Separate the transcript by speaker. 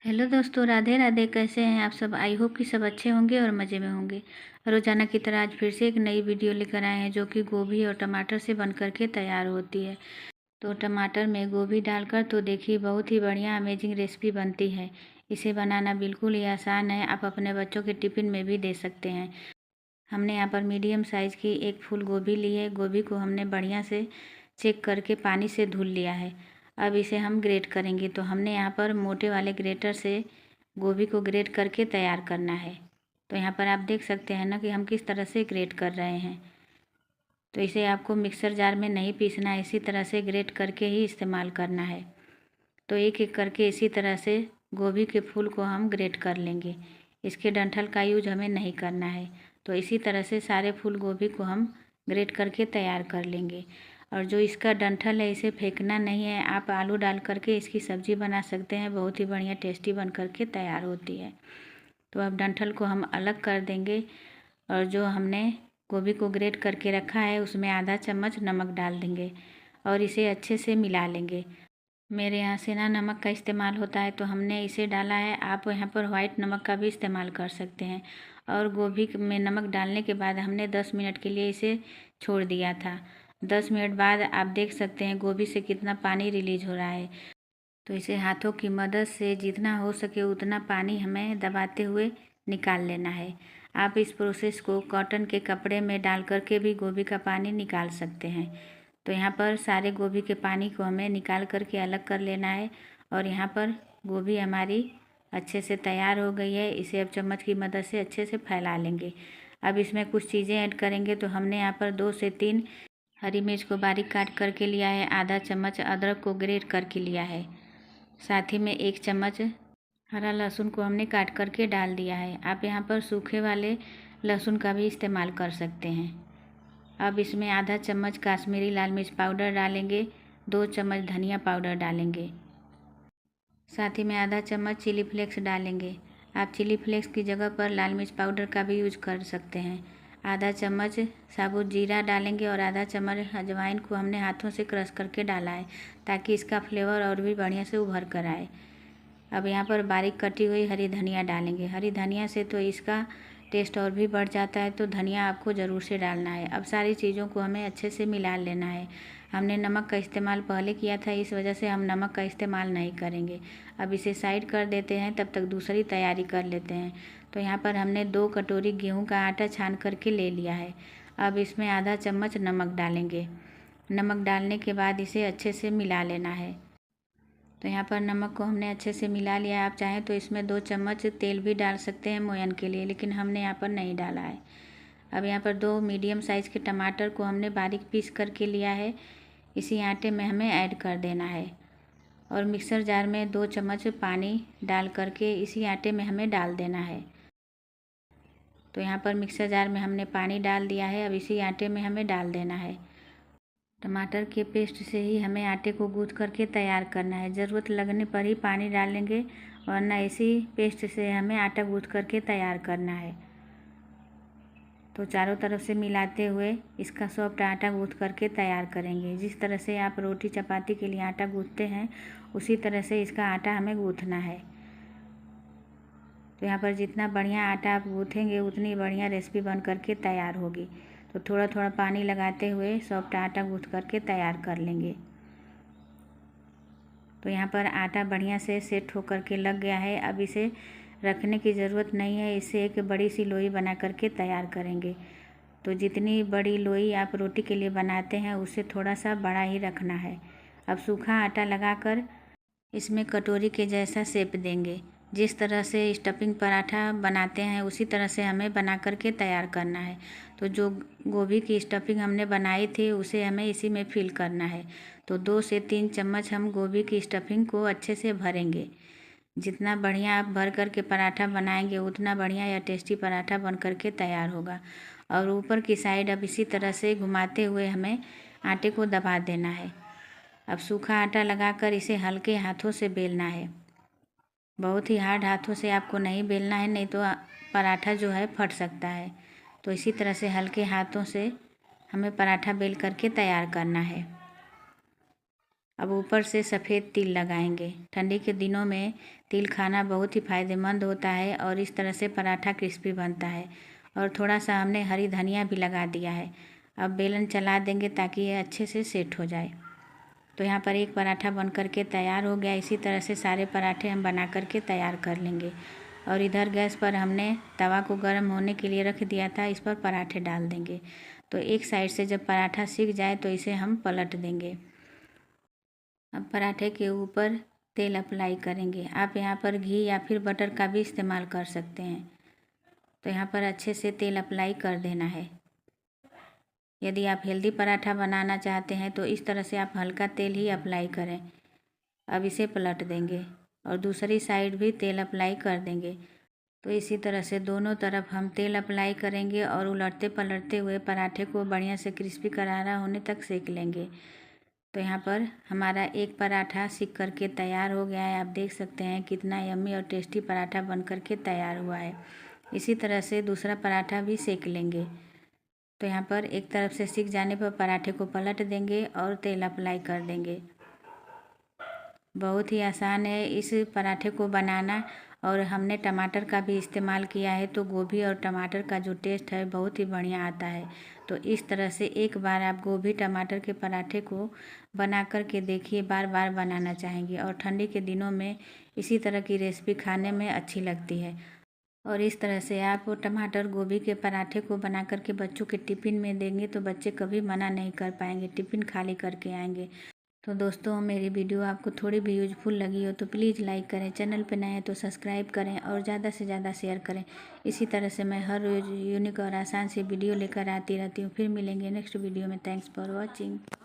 Speaker 1: Hello दोस्तों, राधे राधे। कैसे हैं आप सब? आई होप कि सब अच्छे होंगे और मज़े में होंगे। रोज़ाना की तरह आज फिर से एक नई वीडियो लेकर आए हैं जो कि गोभी और टमाटर से बन कर के तैयार होती है। तो टमाटर में गोभी डालकर तो देखिए बहुत ही बढ़िया अमेजिंग रेसिपी बनती है। इसे बनाना बिल्कुल ही आसान है, आप अपने बच्चों के टिफ़िन में भी दे सकते हैं। हमने यहाँ पर मीडियम साइज़ की एक फूल गोभी ली है। गोभी को हमने बढ़िया से चेक करके पानी से धुल लिया है। अब इसे हम ग्रेट करेंगे, तो हमने यहाँ पर मोटे वाले ग्रेटर से गोभी को ग्रेट करके तैयार करना है। तो यहाँ पर आप देख सकते हैं ना कि हम किस तरह से ग्रेट कर रहे हैं। तो इसे आपको मिक्सर जार में नहीं पीसना है, इसी तरह से ग्रेट करके ही इस्तेमाल करना है। तो एक एक करके इसी तरह से गोभी के फूल को हम ग्रेट कर लेंगे। इसके डंठल का यूज हमें नहीं करना है। तो इसी तरह से सारे फूल गोभी को हम ग्रेट करके तैयार कर लेंगे। और जो इसका डंठल है इसे फेंकना नहीं है, आप आलू डाल करके इसकी सब्ज़ी बना सकते हैं, बहुत ही बढ़िया टेस्टी बन करके तैयार होती है। तो अब डंठल को हम अलग कर देंगे और जो हमने गोभी को ग्रेट करके रखा है उसमें आधा चम्मच नमक डाल देंगे और इसे अच्छे से मिला लेंगे। मेरे यहाँ सेंधा नमक का इस्तेमाल होता है तो हमने इसे डाला है, आप यहाँ पर वाइट नमक का भी इस्तेमाल कर सकते हैं। और गोभी में नमक डालने के बाद हमने 10 मिनट के लिए इसे छोड़ दिया था। 10 मिनट बाद आप देख सकते हैं गोभी से कितना पानी रिलीज हो रहा है। तो इसे हाथों की मदद से जितना हो सके उतना पानी हमें दबाते हुए निकाल लेना है। आप इस प्रोसेस को कॉटन के कपड़े में डाल करके भी गोभी का पानी निकाल सकते हैं। तो यहाँ पर सारे गोभी के पानी को हमें निकाल करके अलग कर लेना है। और यहाँ पर गोभी हमारी अच्छे से तैयार हो गई है। इसे अब चम्मच की मदद से अच्छे से फैला लेंगे। अब इसमें कुछ चीज़ें ऐड करेंगे। तो हमने यहाँ पर 2 से 3 हरी मिर्च को बारीक काट करके लिया है। आधा चम्मच अदरक को ग्रेट करके लिया है। साथ ही में 1 चम्मच हरा लहसुन को हमने काट करके डाल दिया है। आप यहाँ पर सूखे वाले लहसुन का भी इस्तेमाल कर सकते हैं। अब इसमें आधा चम्मच काश्मीरी लाल मिर्च पाउडर डालेंगे, 2 चम्मच धनिया पाउडर डालेंगे, साथ ही में आधा चम्मच चिली फ्लेक्स डालेंगे। आप चिली फ्लेक्स की जगह पर लाल मिर्च पाउडर का भी यूज कर सकते हैं। आधा चम्मच साबुत जीरा डालेंगे और आधा चम्मच अजवाइन को हमने हाथों से क्रश करके डाला है ताकि इसका फ्लेवर और भी बढ़िया से उभर कर आए। अब यहाँ पर बारीक कटी हुई हरी धनिया डालेंगे। हरी धनिया से तो इसका टेस्ट और भी बढ़ जाता है, तो धनिया आपको ज़रूर से डालना है। अब सारी चीज़ों को हमें अच्छे से मिला लेना है। हमने नमक का इस्तेमाल पहले किया था, इस वजह से हम नमक का इस्तेमाल नहीं करेंगे। अब इसे साइड कर देते हैं, तब तक दूसरी तैयारी कर लेते हैं। तो यहाँ पर हमने 2 कटोरी गेहूँ का आटा छान करके ले लिया है। अब इसमें आधा चम्मच नमक डालेंगे। नमक डालने के बाद इसे अच्छे से मिला लेना है। तो यहाँ पर नमक को हमने अच्छे से मिला लिया है। आप चाहें तो इसमें 2 चम्मच तेल भी डाल सकते हैं मोयन के लिए, लेकिन हमने यहाँ पर नहीं डाला है। अब यहाँ पर 2 मीडियम साइज़ के टमाटर को हमने बारीक पीस करके लिया है, इसी आटे में हमें ऐड कर देना है। और मिक्सर जार में 2 चम्मच पानी डाल करके इसी आटे में हमें डाल देना है। तो यहाँ पर मिक्सर जार में हमने पानी डाल दिया है, अब इसी आटे में हमें डाल देना है। टमाटर के पेस्ट से ही हमें आटे को गूँथ करके तैयार करना है। ज़रूरत लगने पर ही पानी डालेंगे, वरना इसी पेस्ट से हमें आटा गूँथ करके तैयार करना है। तो चारों तरफ से मिलाते हुए इसका सॉफ्ट आटा गूँथ करके तैयार करेंगे। जिस तरह से आप रोटी चपाती के लिए आटा गूँथते हैं, उसी तरह से इसका आटा हमें गूँथना है। तो यहाँ पर जितना बढ़िया आटा आप गूँथेंगे उतनी बढ़िया रेसिपी बन करके तैयार होगी। तो थोड़ा थोड़ा पानी लगाते हुए सॉफ्ट आटा गूँथ करके तैयार कर लेंगे। तो यहाँ पर आटा बढ़िया से सेट होकर के लग गया है। अब इसे रखने की ज़रूरत नहीं है, इससे एक बड़ी सी लोई बना करके तैयार करेंगे। तो जितनी बड़ी लोई आप रोटी के लिए बनाते हैं उससे थोड़ा सा बड़ा ही रखना है। अब सूखा आटा लगाकर इसमें कटोरी के जैसा शेप देंगे। जिस तरह से स्टफिंग पराठा बनाते हैं उसी तरह से हमें बना करके तैयार करना है। तो जो गोभी की स्टफिंग हमने बनाई थी उसे हमें इसी में फिल करना है। तो 2 से 3 चम्मच हम गोभी की स्टफिंग को अच्छे से भरेंगे। जितना बढ़िया आप भर करके पराठा बनाएंगे उतना बढ़िया या टेस्टी पराठा बन करके तैयार होगा। और ऊपर की साइड अब इसी तरह से घुमाते हुए हमें आटे को दबा देना है। अब सूखा आटा लगाकर इसे हल्के हाथों से बेलना है। बहुत ही हार्ड हाथों से आपको नहीं बेलना है, नहीं तो पराठा जो है फट सकता है। तो इसी तरह से हल्के हाथों से हमें पराठा बेल करके तैयार करना है। अब ऊपर से सफ़ेद तिल लगाएंगे। ठंडी के दिनों में तिल खाना बहुत ही फ़ायदेमंद होता है और इस तरह से पराठा क्रिस्पी बनता है। और थोड़ा सा हमने हरी धनिया भी लगा दिया है। अब बेलन चला देंगे ताकि ये अच्छे से सेट हो जाए। तो यहाँ पर एक पराठा बन करके तैयार हो गया। इसी तरह से सारे पराठे हम बना करके तैयार कर लेंगे। और इधर गैस पर हमने तवा को गर्म होने के लिए रख दिया था, इस पर पराठे डाल देंगे। तो एक साइड से जब पराठा सिक जाए तो इसे हम पलट देंगे। अब पराठे के ऊपर तेल अप्लाई करेंगे। आप यहाँ पर घी या फिर बटर का भी इस्तेमाल कर सकते हैं। तो यहाँ पर अच्छे से तेल अप्लाई कर देना है। यदि आप हेल्दी पराठा बनाना चाहते हैं तो इस तरह से आप हल्का तेल ही अप्लाई करें। अब इसे पलट देंगे और दूसरी साइड भी तेल अप्लाई कर देंगे। तो इसी तरह से दोनों तरफ हम तेल अप्लाई करेंगे और उलटते पलटते हुए पराठे को बढ़िया से क्रिस्पी करारा होने तक सेक लेंगे। तो यहाँ पर हमारा एक पराठा सिक करके तैयार हो गया है। आप देख सकते हैं कितना यम्मी और टेस्टी पराठा बन करके तैयार हुआ है। इसी तरह से दूसरा पराठा भी सेक लेंगे। तो यहाँ पर एक तरफ से सिक जाने पर पराठे को पलट देंगे और तेल अप्लाई कर देंगे। बहुत ही आसान है इस पराठे को बनाना। और हमने टमाटर का भी इस्तेमाल किया है, तो गोभी और टमाटर का जो टेस्ट है बहुत ही बढ़िया आता है। तो इस तरह से एक बार आप गोभी टमाटर के पराठे को बना कर के देखिए, बार बार बनाना चाहेंगे। और ठंडी के दिनों में इसी तरह की रेसिपी खाने में अच्छी लगती है। और इस तरह से आप टमाटर गोभी के पराठे को बना करके बच्चों के टिफ़िन में देंगे तो बच्चे कभी मना नहीं कर पाएंगे, टिफ़िन खाली करके आएंगे। तो दोस्तों, मेरी वीडियो आपको थोड़ी भी यूजफुल लगी हो तो प्लीज़ लाइक करें, चैनल पर नए हैं तो सब्सक्राइब करें और ज़्यादा से ज़्यादा शेयर करें। इसी तरह से मैं हर रोज़ यूनिक और आसान सी वीडियो लेकर आती रहती हूँ। फिर मिलेंगे नेक्स्ट वीडियो में। Thanks for watching.